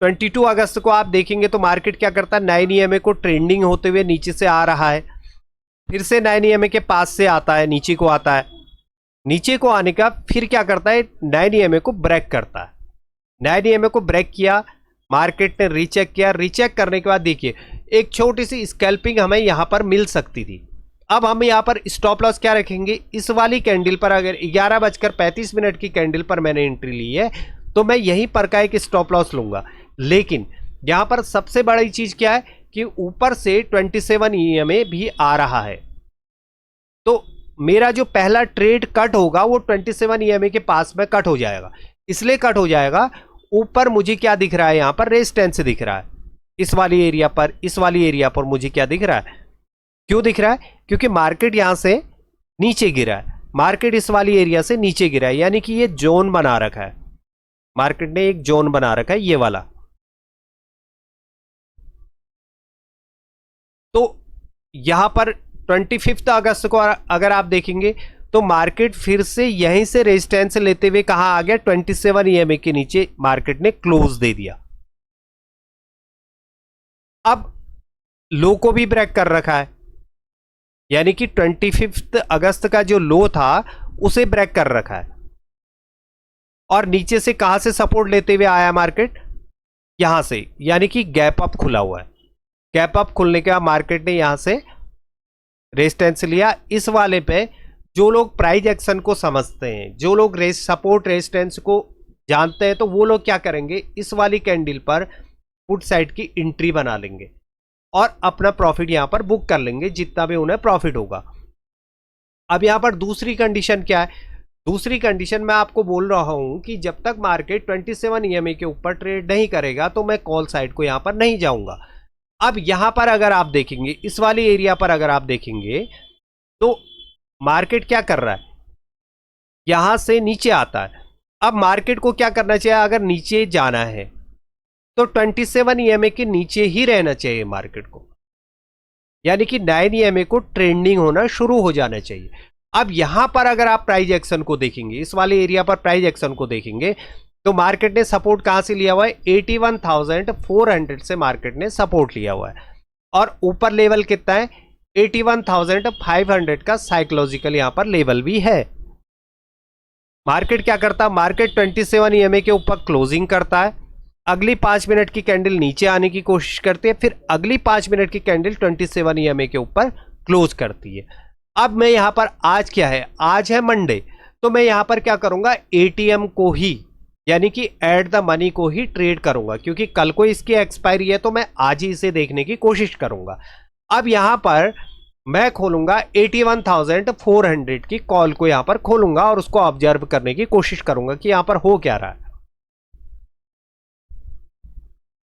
22 अगस्त को आप देखेंगे तो मार्केट क्या करता है, 9 ईएमए को ट्रेंडिंग होते हुए नीचे से आ रहा है, फिर से 9 ईएमए के पास से आता है, नीचे को आता है, नीचे को आने का फिर क्या करता है, 9 ईएमए को ब्रेक करता है। 9 ईएमए को ब्रेक किया, मार्केट ने रीचेक किया, रीचेक करने के बाद देखिए एक छोटी सी स्कैल्पिंग हमें यहां पर मिल सकती थी। अब हम यहां पर स्टॉप लॉस क्या रखेंगे, इस वाली कैंडल पर, अगर 11:35 की कैंडल पर मैंने एंट्री ली है तो मैं यहीं पर का एक स्टॉप लॉस लूंगा। लेकिन यहां पर सबसे बड़ी चीज क्या है कि ऊपर से 27 ईएमए भी आ रहा है, तो मेरा जो पहला ट्रेड कट होगा वो 27 ईएमए के पास में कट हो जाएगा। इसलिए कट हो जाएगा, ऊपर मुझे क्या दिख रहा है, यहां पर रेजिस्टेंस दिख रहा है, इस वाली एरिया पर, इस वाली एरिया पर मुझे क्या दिख रहा है, क्यों दिख रहा है, क्योंकि मार्केट यहां से नीचे गिरा है, मार्केट इस वाली एरिया से नीचे गिरा है, यानी कि ये जोन बना रखा है, मार्केट ने एक जोन बना रखा है ये वाला। तो यहां पर 25 अगस्त को अगर आप देखेंगे तो मार्केट फिर से यहीं से रेजिस्टेंस लेते हुए कहां आ गया, 27 ईएमए के नीचे मार्केट ने क्लोज दे दिया। अब लो को भी ब्रेक कर रखा है, यानी कि 25 अगस्त का जो लो था उसे ब्रेक कर रखा है, और नीचे से कहां से सपोर्ट लेते हुए आया मार्केट, यहां से, यानी कि गैप अप खुला हुआ है। गैप अप खुलने के बाद मार्केट ने यहां से रेजिस्टेंस लिया। इस वाले पे जो लोग प्राइस एक्शन को समझते हैं, जो लोग सपोर्ट रेजिस्टेंस को जानते हैं, तो वो लोग क्या करेंगे, इस वाली कैंडल पर पुट साइड की एंट्री बना लेंगे और अपना प्रॉफिट यहां पर बुक कर लेंगे, जितना भी उन्हें प्रॉफिट होगा। अब यहां पर दूसरी कंडीशन क्या है, दूसरी कंडीशन मैं आपको बोल रहा हूं कि जब तक मार्केट 27 ईएमए के ऊपर ट्रेड नहीं करेगा तो मैं कॉल साइड को यहां पर नहीं जाऊंगा। अब यहां पर अगर आप देखेंगे, इस वाली एरिया पर अगर आप देखेंगे तो मार्केट क्या कर रहा है, यहां से नीचे आता है। अब मार्केट को क्या करना चाहिए, अगर नीचे जाना है तो 27 ईएमए के नीचे ही रहना चाहिए मार्केट को, यानी कि 9 ईएमए को ट्रेंडिंग होना शुरू हो जाना चाहिए। अब यहां पर अगर आप प्राइस एक्शन को देखेंगे, इस वाले एरिया पर प्राइस एक्शन को देखेंगे तो मार्केट ने सपोर्ट कहां से लिया हुआ है, 81,400 से मार्केट ने सपोर्ट लिया हुआ है, और ऊपर लेवल कितना है, 81,500 का साइकोलॉजिकल यहां पर लेवल भी है। मार्केट क्या करता है, मार्केट 27 ईएमए के ऊपर क्लोजिंग करता है, अगली 5 मिनट की कैंडल नीचे आने की कोशिश करती है, फिर अगली 5 मिनट की कैंडल 27 ईएमए के ऊपर क्लोज करती है। अब मैं यहां पर, आज क्या है, आज है मंडे, तो मैं यहां पर क्या करूंगा, एटीएम को ही, यानी कि एट द मनी को ही ट्रेड करूंगा, क्योंकि कल को इसकी एक्सपायरी है तो मैं आज ही इसे देखने की कोशिश करूंगा। अब यहां पर मैं खोलूंगा 81,400 की कॉल को, यहां पर खोलूंगा और उसको ऑब्जर्व करने की कोशिश करूंगा कि यहां पर हो क्या रहा है।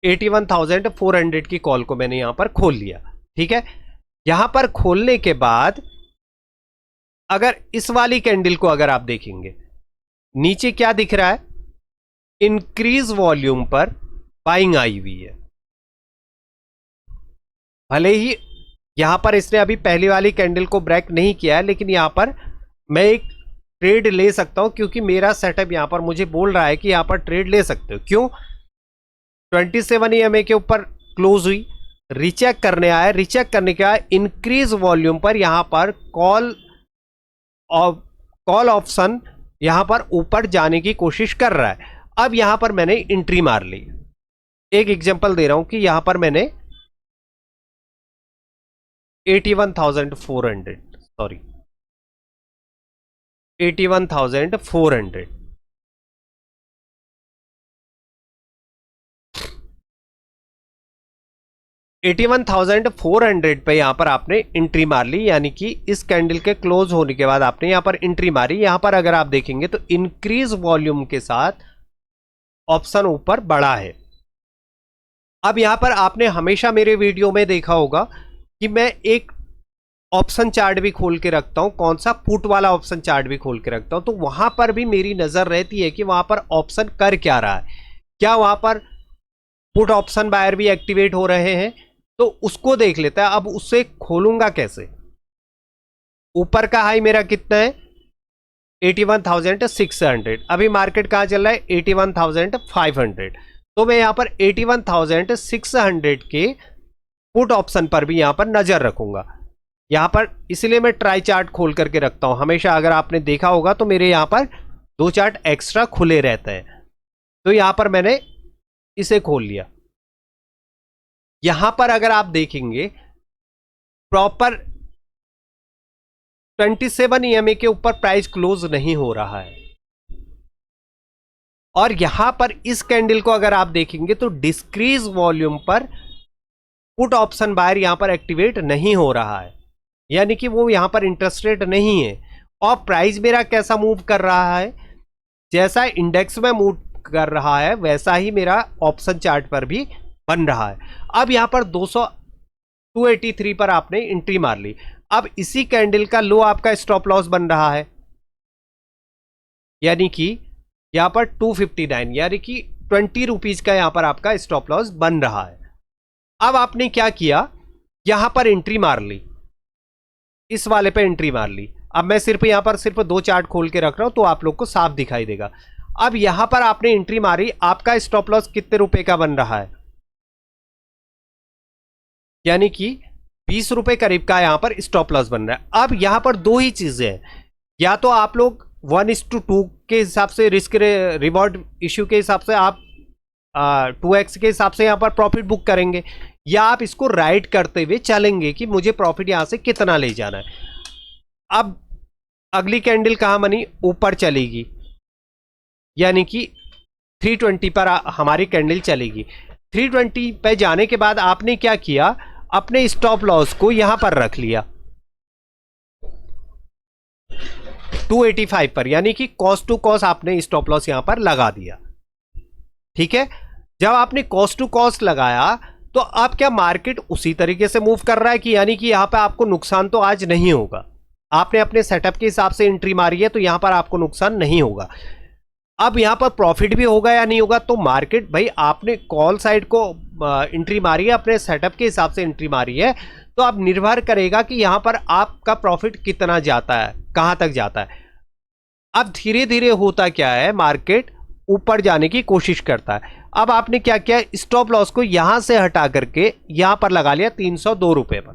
81,400 की कॉल को मैंने यहां पर खोल लिया, ठीक है। यहां पर खोलने के बाद अगर इस वाली कैंडल को अगर आप देखेंगे, नीचे क्या दिख रहा है, इंक्रीज वॉल्यूम पर बाइंग आई हुई है। भले ही यहां पर इसने अभी पहली वाली कैंडल को ब्रेक नहीं किया है, लेकिन यहां पर मैं एक ट्रेड ले सकता हूं, क्योंकि मेरा सेटअप यहां पर मुझे बोल रहा है कि यहां पर ट्रेड ले सकते हो। क्यों, 27 ईएमए के ऊपर क्लोज हुई, रीचेक करने आया, रीचेक करने के बाद इंक्रीज वॉल्यूम पर यहां पर कॉल ऑप्शन यहां पर ऊपर जाने की कोशिश कर रहा है। अब यहां पर मैंने एंट्री मार ली। एक एग्जांपल दे रहा हूं कि यहां पर मैंने 81,400, सॉरी 81,400, 81,400 पे यहाँ पर आपने एंट्री मार ली, यानी कि इस कैंडल के क्लोज होने के बाद आपने यहाँ पर एंट्री मारी। यहाँ पर अगर आप देखेंगे तो इंक्रीज वॉल्यूम के साथ ऑप्शन ऊपर बढ़ा है। अब यहाँ पर आपने हमेशा मेरे वीडियो में देखा होगा कि मैं एक ऑप्शन चार्ट भी खोल के रखता हूं, कौन सा, पुट वाला ऑप्शन चार्ट भी खोल के रखता हूं। तो वहां पर भी मेरी नजर रहती है कि वहां पर ऑप्शन कर क्या रहा है, क्या वहां पर पुट ऑप्शन बायर भी एक्टिवेट हो रहे हैं, तो उसको देख लेता है। अब उससे खोलूंगा कैसे? ऊपर का हाई मेरा कितना है 81,600, अभी मार्केट कहां चल रहा है 81,500, तो मैं यहां पर 81,600 के पुट ऑप्शन पर भी यहां पर नजर रखूंगा। यहां पर इसलिए मैं ट्राई चार्ट खोल करके रखता हूं हमेशा। अगर आपने देखा होगा तो मेरे यहां पर 2 चार्ट एक्स्ट्रा खुले रहते हैं, तो यहां पर मैंने इसे खोल लिया। यहां पर अगर आप देखेंगे प्रॉपर 27 EMA के ऊपर प्राइस क्लोज नहीं हो रहा है, और यहां पर इस कैंडल को अगर आप देखेंगे तो डिस्क्रीज वॉल्यूम पर पुट ऑप्शन बायर यहां पर एक्टिवेट नहीं हो रहा है, यानी कि वो यहां पर इंटरेस्टेड नहीं है। और प्राइस मेरा कैसा मूव कर रहा है, जैसा इंडेक्स में मूव कर रहा है वैसा ही मेरा ऑप्शन चार्ट पर भी बन रहा है। अब यहां पर 283 पर आपने एंट्री मार ली। अब इसी कैंडल का लो आपका स्टॉप लॉस बन रहा है, यानी कि यहां पर 259, यानी कि 20 रुपीज का यहां पर आपका स्टॉप लॉस बन रहा है। अब आपने क्या किया, यहां पर एंट्री मार ली, इस वाले पे एंट्री मार ली। अब मैं सिर्फ यहां पर सिर्फ 2 चार्ट खोल के रख रहा हूं तो आप लोग को साफ दिखाई देगा। अब यहां पर आपने एंट्री मारी, आपका स्टॉप लॉस कितने रुपए का बन रहा है, यानी कि 20 रुपए करीब का यहां पर स्टॉप लॉस बन रहा है। अब यहां पर 2 ही चीजें हैं, या तो आप लोग 1:2 के हिसाब से रिस्क रिवॉर्ड इश्यू के हिसाब से आप 2x के हिसाब से यहां पर प्रॉफिट बुक करेंगे, या आप इसको राइट करते हुए चलेंगे कि मुझे प्रॉफिट यहां से कितना ले जाना है। अब अगली कैंडल कहां बनी, ऊपर चलेगी, यानी कि 320 पर हमारी कैंडल चलेगी। 320 पे जाने के बाद आपने क्या किया, अपने स्टॉप लॉस को यहां पर रख लिया 285 पर, यानी कि कॉस्ट टू कॉस्ट आपने स्टॉप लॉस यहां पर लगा दिया। ठीक है, जब आपने कॉस्ट टू कॉस्ट लगाया तो अब क्या मार्केट उसी तरीके से मूव कर रहा है कि, यानी कि यहां पे आपको नुकसान तो आज नहीं होगा। आपने अपने सेटअप के हिसाब से एंट्री मारी है तो यहां पर आपको नुकसान नहीं होगा। अब यहां पर प्रॉफिट भी होगा या नहीं होगा, तो मार्केट भाई आपने कॉल साइड को एंट्री मारी है, अपने सेटअप के हिसाब से एंट्री मारी है, तो अब निर्भर करेगा कि यहां पर आपका प्रॉफिट कितना जाता है, कहां तक जाता है। अब धीरे धीरे होता क्या है, मार्केट ऊपर जाने की कोशिश करता है। अब आपने क्या किया, स्टॉप लॉस को यहां से हटा करके यहां पर लगा लिया 302 रुपए पर,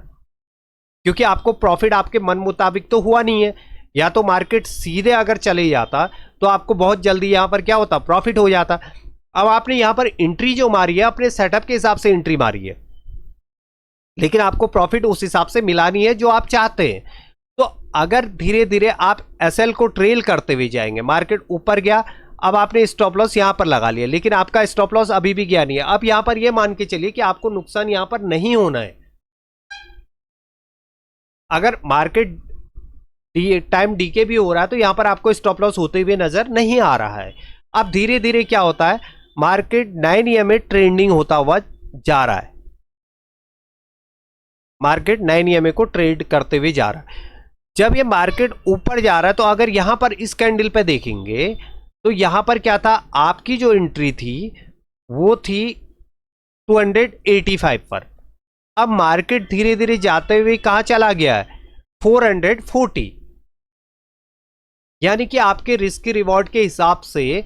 क्योंकि आपको प्रॉफिट आपके मन मुताबिक तो हुआ नहीं है। या तो मार्केट सीधे अगर चले जाता तो आपको बहुत जल्दी यहां पर क्या होता, प्रॉफिट हो जाता। अब आपने यहां पर एंट्री जो मारी है अपने सेटअप के हिसाब से एंट्री मारी है, लेकिन आपको प्रॉफिट उस हिसाब से मिला नहीं है जो आप चाहते हैं। तो अगर धीरे धीरे आप एसएल को ट्रेल करते हुए जाएंगे, मार्केट ऊपर गया, अब आपने स्टॉप लॉस यहां पर लगा लिया, लेकिन आपका स्टॉप लॉस अभी भी गया नहीं है। अब यहां पर यह मान के चलिए कि आपको नुकसान यहां पर नहीं होना है। अगर मार्केट टाइम डीके भी हो रहा है तो यहां पर आपको स्टॉप लॉस होते हुए नजर नहीं आ रहा है। अब धीरे धीरे क्या होता है, मार्केट 9 EMA ट्रेंडिंग होता हुआ जा रहा है, मार्केट 9 EMA को ट्रेड करते हुए जा रहा है। जब ये मार्केट ऊपर जा रहा है तो अगर यहां पर इस कैंडल पे देखेंगे तो यहां पर क्या था, आपकी जो एंट्री थी वो थी 285 पर। अब मार्केट धीरे धीरे जाते हुए कहां चला गया है, 440, यानी कि आपके रिस्क रिवॉर्ड के हिसाब से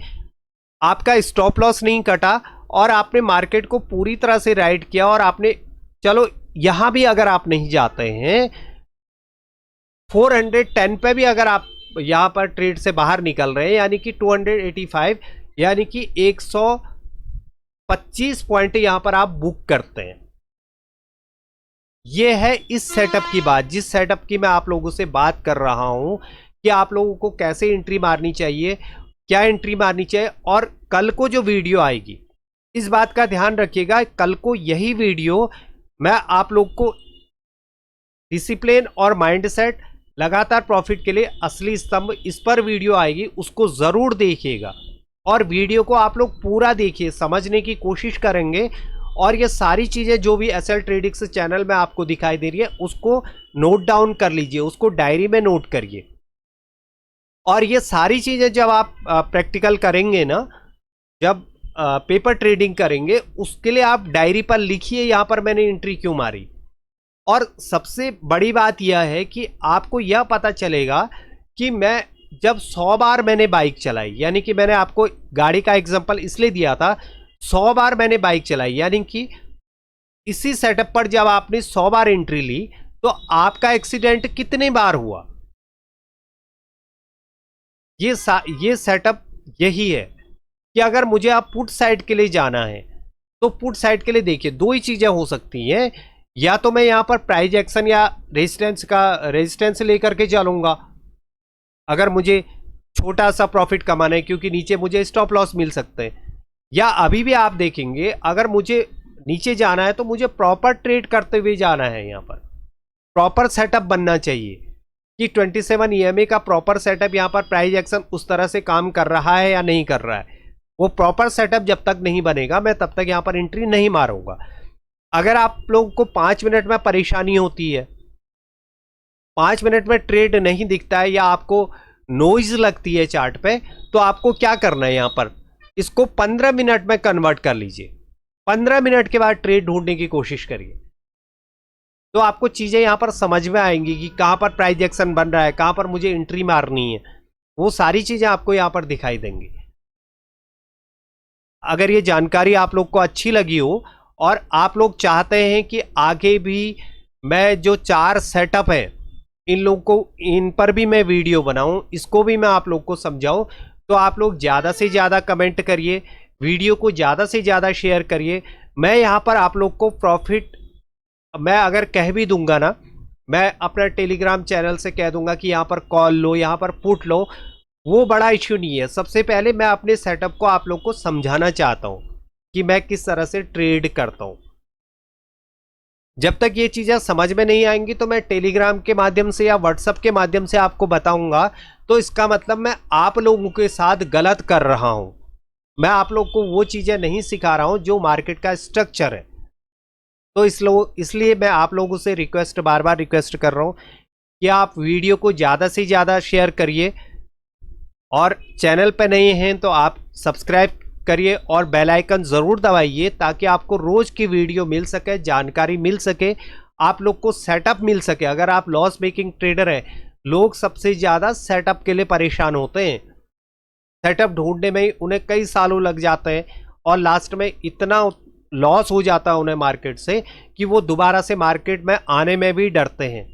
आपका स्टॉप लॉस नहीं कटा और आपने मार्केट को पूरी तरह से राइड किया। और आपने, चलो यहां भी अगर आप नहीं जाते हैं 410 पे भी अगर आप यहां पर ट्रेड से बाहर निकल रहे हैं, यानी कि 285, यानी कि 125 पॉइंट यहां पर आप बुक करते हैं। यह है इस सेटअप की बात, जिस सेटअप की मैं आप लोगों से बात कर रहा हूं कि आप लोगों को कैसे एंट्री मारनी चाहिए, क्या एंट्री मारनी चाहिए। और कल को जो वीडियो आएगी इस बात का ध्यान रखिएगा, कल को यही वीडियो मैं आप लोग को डिसिप्लिन और माइंडसेट, लगातार प्रॉफिट के लिए असली स्तंभ, इस पर वीडियो आएगी, उसको जरूर देखिएगा और वीडियो को आप लोग पूरा देखिए, समझने की कोशिश करेंगे। और ये सारी चीजें जो भी एसएल ट्रेडिक्स चैनल में आपको दिखाई दे रही है उसको नोट डाउन कर लीजिए, उसको डायरी में नोट करिए। और ये सारी चीजें जब आप प्रैक्टिकल करेंगे ना, जब पेपर ट्रेडिंग करेंगे, उसके लिए आप डायरी पर लिखिए यहां पर मैंने एंट्री क्यों मारी। और सबसे बड़ी बात यह है कि आपको यह पता चलेगा कि मैं जब 100 बार मैंने बाइक चलाई, यानी कि मैंने आपको गाड़ी का एग्जांपल इसलिए दिया था, 100 बार मैंने बाइक चलाई, यानी कि इसी सेटअप पर जब आपने 100 बार एंट्री ली तो आपका एक्सीडेंट कितने बार हुआ। ये सेटअप यही है कि अगर मुझे आप पुट साइड के लिए जाना है तो पुट साइड के लिए देखिए दो ही चीजें हो सकती हैं, या तो मैं यहां पर प्राइस एक्शन या रेजिस्टेंस लेकर के चलूंगा अगर मुझे छोटा सा प्रॉफिट कमाना है, क्योंकि नीचे मुझे स्टॉप लॉस मिल सकते हैं। या अभी भी आप देखेंगे अगर मुझे नीचे जाना है तो मुझे प्रॉपर ट्रेड करते हुए जाना है, यहां पर प्रॉपर सेटअप बनना चाहिए कि 27 ईएमए का प्रॉपर सेटअप यहां पर प्राइस एक्शन उस तरह से काम कर रहा है या नहीं कर रहा है। वो प्रॉपर सेटअप जब तक नहीं बनेगा मैं तब तक यहां पर एंट्री नहीं मारूंगा। अगर आप लोगों को 5 मिनट में परेशानी होती है, 5 मिनट में ट्रेड नहीं दिखता है या आपको नॉइज लगती है चार्ट पे, तो आपको क्या करना है, यहां पर इसको 15 मिनट में कन्वर्ट कर लीजिए। 15 मिनट के बाद ट्रेड ढूंढने की कोशिश करिए, तो आपको चीजें यहां पर समझ में आएंगी कि कहां पर प्राइस एक्शन बन रहा है, कहां पर मुझे एंट्री मारनी है, वो सारी चीजें आपको यहां पर दिखाई देंगी। अगर ये जानकारी आप लोग को अच्छी लगी हो और आप लोग चाहते हैं कि आगे भी मैं जो 4 सेटअप है इन लोग को, इन पर भी मैं वीडियो बनाऊं, इसको भी मैं आप लोग को समझाऊं, तो आप लोग ज़्यादा से ज़्यादा कमेंट करिए, वीडियो को ज़्यादा से ज़्यादा शेयर करिए। मैं यहाँ पर आप लोग को प्रॉफिट, मैं अगर कह भी दूंगा ना, मैं अपना टेलीग्राम चैनल से कह दूंगा कि यहाँ पर कॉल लो, यहाँ पर पुट लो, वो बड़ा इश्यू नहीं है। सबसे पहले मैं अपने सेटअप को आप लोग को समझाना चाहता हूँ कि मैं किस तरह से ट्रेड करता हूँ। जब तक ये चीज़ें समझ में नहीं आएंगी तो मैं टेलीग्राम के माध्यम से या व्हाट्सएप के माध्यम से आपको बताऊंगा, तो इसका मतलब मैं आप लोगों के साथ गलत कर रहा हूं। मैं आप लोग को वो चीज़ें नहीं सिखा रहा हूं जो मार्केट का स्ट्रक्चर है। तो इसलिए मैं आप लोगों से रिक्वेस्ट, बार बार रिक्वेस्ट कर रहा हूं कि आप वीडियो को ज़्यादा से ज़्यादा शेयर करिए, और चैनल पे नए हैं तो आप सब्सक्राइब करिए और बेल आइकन ज़रूर दबाइए ताकि आपको रोज़ की वीडियो मिल सके, जानकारी मिल सके, आप लोग को सेटअप मिल सके। अगर आप लॉस मेकिंग ट्रेडर हैं, लोग सबसे ज़्यादा सेटअप के लिए परेशान होते हैं, सेटअप ढूंढने में ही उन्हें कई सालों लग जाते हैं और लास्ट में इतना लॉस हो जाता है उन्हें मार्केट से कि वो दोबारा से मार्केट में आने में भी डरते हैं।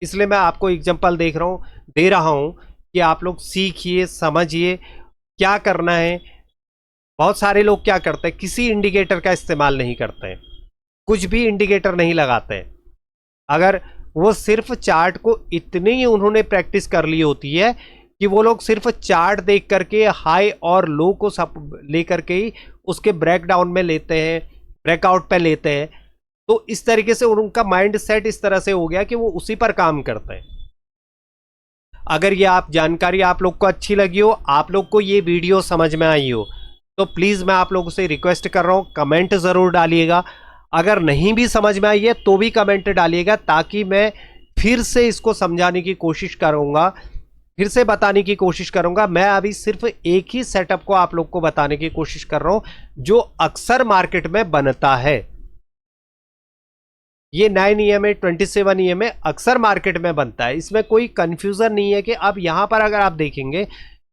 इसलिए मैं आपको एग्जाम्पल दे रहा हूँ कि आप लोग सीखिए, समझिए क्या करना है। बहुत सारे लोग क्या करते हैं, किसी इंडिकेटर का इस्तेमाल नहीं करते हैं, कुछ भी इंडिकेटर नहीं लगाते हैं। अगर वो सिर्फ चार्ट को इतनी ही उन्होंने प्रैक्टिस कर ली होती है कि वो लोग सिर्फ चार्ट देख करके हाई और लो को सब लेकर के ही उसके ब्रेकडाउन में लेते हैं, ब्रेकआउट पे लेते हैं, तो इस तरीके से उनका माइंड सेट इस तरह से हो गया कि वो उसी पर काम करते हैं। अगर ये आप जानकारी आप लोग को अच्छी लगी हो, आप लोग को ये वीडियो समझ में आई हो, तो प्लीज़ मैं आप लोगों से रिक्वेस्ट कर रहा हूँ कमेंट ज़रूर डालिएगा। अगर नहीं भी समझ में आई है तो भी कमेंट डालिएगा, ताकि मैं फिर से इसको समझाने की कोशिश करूँगा, फिर से बताने की कोशिश करूँगा। मैं अभी सिर्फ एक ही सेटअप को आप लोग को बताने की कोशिश कर रहा हूँ जो अक्सर मार्केट में बनता है। ये 9 EMA 27 EMA अक्सर मार्केट में बनता है, इसमें कोई कंफ्यूजन नहीं है। कि अब यहाँ पर अगर आप देखेंगे,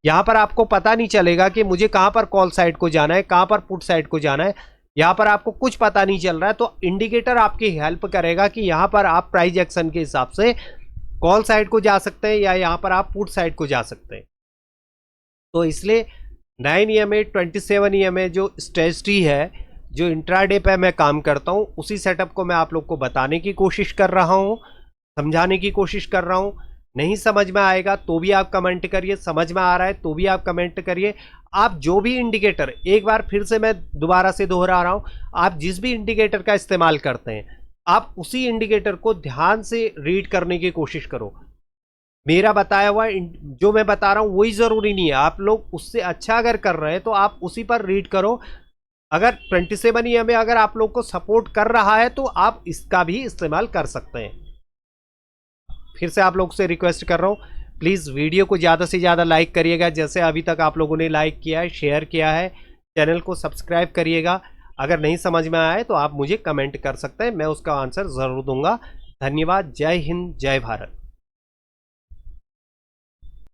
यहाँ पर आपको पता नहीं चलेगा कि मुझे कहाँ पर कॉल साइड को जाना है, कहाँ पर पुट साइड को जाना है, यहाँ पर आपको कुछ पता नहीं चल रहा है। तो इंडिकेटर आपकी हेल्प करेगा कि यहाँ पर आप प्राइस एक्शन के हिसाब से कॉल साइड को जा सकते हैं या यहाँ पर आप पुट साइड को जा सकते हैं। तो इसलिए 9 EMA 27 EMA जो स्ट्रेटजी है, जो इंट्राडे पे मैं काम करता हूँ, उसी सेटअप को मैं आप लोग को बताने की कोशिश कर रहा हूँ, समझाने की कोशिश कर रहा हूँ। नहीं समझ में आएगा तो भी आप कमेंट करिए, समझ में आ रहा है तो भी आप कमेंट करिए। आप जो भी इंडिकेटर, एक बार फिर से मैं दोबारा से दोहरा रहा हूँ, आप जिस भी इंडिकेटर का इस्तेमाल करते हैं, आप उसी इंडिकेटर को ध्यान से रीड करने की कोशिश करो। मेरा बताया हुआ जो मैं बता रहा हूं वही जरूरी नहीं है, आप लोग उससे अच्छा अगर कर रहे हैं तो आप उसी पर रीड करो। अगर 27 EMA अगर आप लोग को सपोर्ट कर रहा है तो आप इसका भी इस्तेमाल कर सकते हैं। फिर से आप लोग से रिक्वेस्ट कर रहा हूं, प्लीज वीडियो को ज्यादा से ज्यादा लाइक करिएगा, जैसे अभी तक आप लोगों ने लाइक किया है, शेयर किया है। चैनल को सब्सक्राइब करिएगा। अगर नहीं समझ में आए तो आप मुझे कमेंट कर सकते हैं, मैं उसका आंसर जरूर दूंगा। धन्यवाद। जय हिंद, जय भारत।